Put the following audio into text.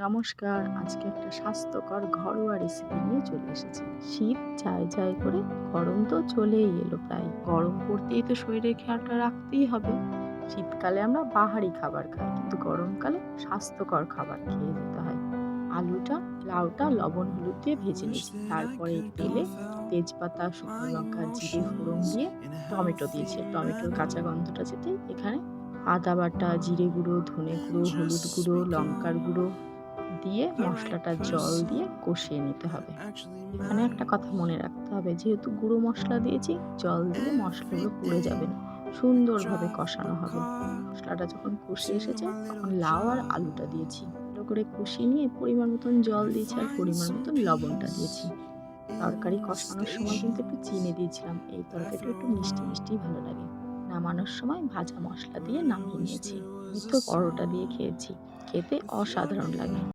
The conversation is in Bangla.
নমস্কার, আজকে একটা স্বাস্থ্যকর ঘরোয়া রেসিপি নিয়ে চলে এসেছি। শীত যায় যায় করে গরম তো চলেই এলো প্রায়। গরম পড়তেই তো শরীরের খেয়ালটা রাখতেই হবে। শীতকালে আমরা বাহারি খাবার খাই, কিন্তু গরমকালে স্বাস্থ্যকর খাবার খেয়ে যেতে হয়। আলুটা, লাউটা লবণ হলুদ দিয়ে ভেজে নিয়েছি। তারপরে তেলে তেজপাতা, শুকনো লঙ্কা, জিরে ফোড়ন দিয়ে টমেটো দিয়েছি। টমেটোর কাঁচা গন্ধটা যেতেই এখানে আদা বাটা, জিরে গুঁড়ো, ধনে গুঁড়ো, হলুদ গুঁড়ো, লঙ্কার গুঁড়ো দিয়ে মশলাটা জল দিয়ে কষিয়ে নিতে হবে। এখানে একটা কথা মনে রাখতে হবে, যেহেতু গুঁড়ো মশলা দিয়েছি, জল দিয়ে মশলাগুলো পুড়ে যাবে না। সুন্দরভাবে কষানো হবে। মশলাটা যখন কষে এসেছে, তখন লাউ আর আলুটা দিয়েছি। ভালো করে কষিয়ে নিয়ে পরিমাণ মতন জল দিয়েছি আর পরিমাণ মতন লবণটা দিয়েছি। তরকারি কষানোর সময় কিন্তু একটু চিনি দিয়েছিলাম। এই তরকারিটা একটু মিষ্টি মিষ্টিই ভালো লাগে। নামানোর সময় ভাজা মসলা দিয়ে নামিয়ে নিয়েছি। আমি তো পরোটা দিয়ে খেয়েছি। খেতে অসাধারণ লাগে।